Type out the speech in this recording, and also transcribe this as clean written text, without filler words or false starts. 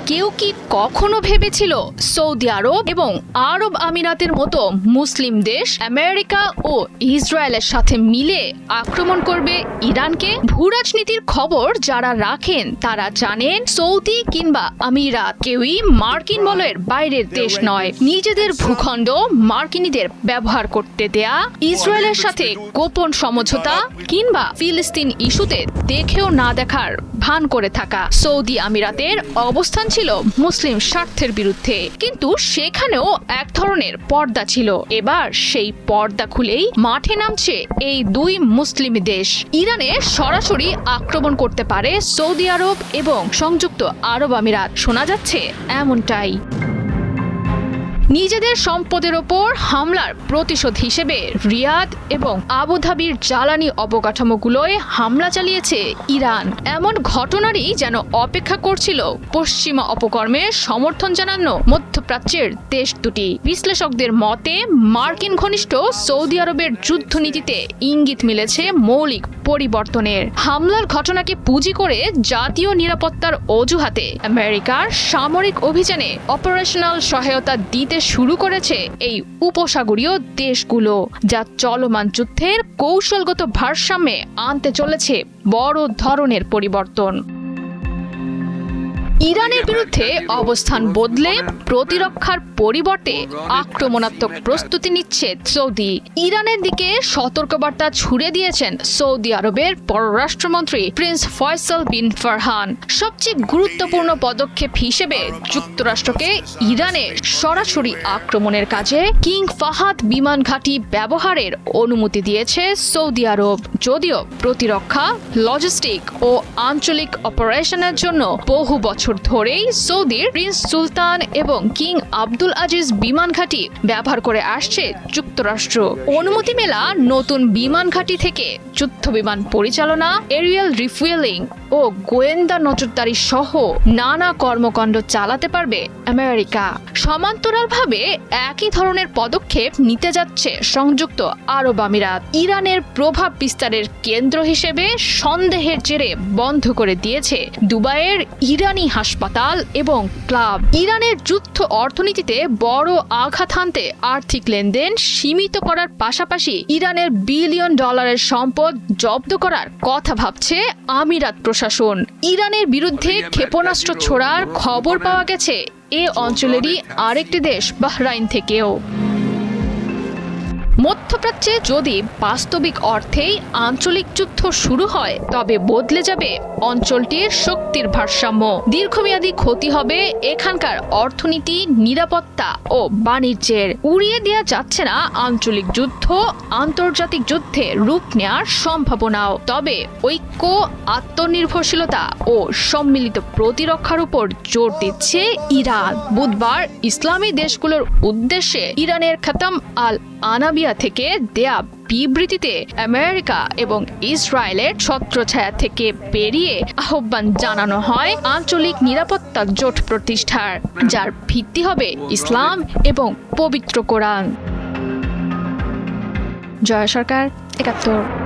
কেউ কি কখনো ভেবেছিল সৌদি আরব এবং আরব আমিরাতের মতো মুসলিম দেশ আমেরিকা ও ইসরায়েলের সাথে মিলে আক্রমণ করবে ইরানকে? ভূরাজনীতির খবর যারা রাখেন তারা জানেন সৌদি কিংবা আমিরাত কেউই মার্কিন বলয়ের বাইরের দেশ নয়। নিজেদের ভূখণ্ড মার্কিনীদের ব্যবহার করতে দেয়া, ইসরায়েলের সাথে গোপন সমঝোতা কিংবা ফিলিস্তিন ইস্যুতে দেখেও না দেখার ভান করে থাকা সৌদি আমিরাতের অবস্থান ছিল মুসলিম স্বার্থের বিরুদ্ধে, কিন্তু সেখানেও এক ধরনের পর্দা ছিল। এবার সেই পর্দা খুলেই মাঠে নামছে এই দুই মুসলিম দেশ। ইরানে সরাসরি আক্রমণ করতে পারে সৌদি আরব এবং সংযুক্ত আরব আমিরাত, শোনা যাচ্ছে এমনটাই। নিজেদের সম্পদের ওপর হামলার প্রতিশোধ হিসেবে রিয়াদ এবং আবুধাবির জ্বালানি অবকাঠামোগুলোয় হামলা চালিয়েছে ইরান। এমন ঘটনারই যেন অপেক্ষা করছিল পশ্চিমা অপকর্মের সমর্থন জানানো মধ্যপ্রাচ্যের দেশ দুটি। বিশ্লেষকদের মতে মার্কিন ঘনিষ্ঠ সৌদি আরবের যুদ্ধনীতিতে ইঙ্গিত মিলেছে মৌলিক পরিবর্তনের। হামলার ঘটনাকে পুঁজি করে জাতীয় নিরাপত্তার অজুহাতে আমেরিকার সামরিক অভিযানে অপারেশনাল সহায়তা দিতে শুরু করেছে এই উপসাগরীয় দেশগুলো, যা চলমান যুদ্ধের কৌশলগত ভারসাম্যে আনতে চলেছে বড় ধরনের পরিবর্তন। ইরানের বিরুদ্ধে অবস্থান বদলে প্রতিরক্ষার পরিবর্তে আক্রমণাত্মক প্রস্তুতি নিচ্ছে সৌদি। ইরানের দিকে সতর্কবার্তা ছুড়ে দিয়েছেন সৌদি আরবের পররাষ্ট্রমন্ত্রী প্রিন্স ফয়সাল বিন ফারহান। সবচেয়ে গুরুত্বপূর্ণ পদক্ষেপ হিসেবে যুক্তরাষ্ট্রকে ইরানে সরাসরি আক্রমণের কাজে কিং ফাহাদ বিমান ঘাঁটি ব্যবহারের অনুমতি দিয়েছে সৌদি আরব। যদিও প্রতিরক্ষা, লজিস্টিক ও আঞ্চলিক অপারেশনের জন্য বহু বছর ধরেই সৌদির প্রিন্স সুলতান এবং কিং আব্দুল আজিজ বিমান ঘাঁটি ব্যবহার করে আসছে যুক্তরাষ্ট্র। অনুমতি মেলা নতুন বিমান ঘাঁটি থেকে যুদ্ধ বিমান পরিচালনা, এরিয়াল রিফুয়েলিং ও গোয়েন্দা নজরদারি সহ নানা কর্মকাণ্ড চালাতে পারবে আমেরিকা। সমান্তরালভাবে একই ধরনের পদক্ষেপ নিতে যাচ্ছে সংযুক্ত আরব আমিরাত। ইরানের প্রভাব বিস্তারের কেন্দ্র হিসেবে সন্দেহের জেরে বন্ধ করে দিয়েছে দুবাইয়ের ইরানি হাসপাতাল এবং ক্লাব। ইরানের যুদ্ধ অর্থনীতিতে বড় আঘাত হানতে আর্থিক লেনদেন সীমিত করার পাশাপাশি ইরানের বিলিয়ন ডলারের সম্পদ জব্দ করার কথা ভাবছে আমিরাত প্রশাসন। ইরানের বিরুদ্ধে ক্ষেপণাস্ত্র ছোড়ার খবর পাওয়া গেছে এ অঞ্চলেরই আরেকটি দেশ বাহরাইন থেকেও। মধ্যপ্রাচ্যে যদি বাস্তবিক অর্থেই আঞ্চলিক যুদ্ধ শুরু হয় তবে বদলে যাবে অঞ্চলটির শক্তির ভারসাম্য। দীর্ঘমেয়াদী ক্ষতি হবে এখানকার অর্থনীতি, নিরাপত্তা ও বাণিজ্যের। উড়িয়ে দেওয়া যাচ্ছে না আঞ্চলিক যুদ্ধ আন্তর্জাতিক যুদ্ধে রূপ নেওয়ার সম্ভাবনাও। তবে ঐক্য, আত্মনির্ভরশীলতা ও সম্মিলিত প্রতিরক্ষার উপর জোর দিচ্ছে ইরান। বুধবার ইসলামী দেশগুলোর উদ্দেশ্যে ইরানের খাতাম আল আনাবিয়া থেকে দেয়া বিবৃতিতে আমেরিকা এবং ইসরায়েলের ছত্রছায়া থেকে বেরিয়ে আহ্বান জানানো হয় আঞ্চলিক নিরাপত্তা জোট প্রতিষ্ঠার, যার ভিত্তি হবে ইসলাম এবং পবিত্র কোরআন। জয়া সরকার, ৭১।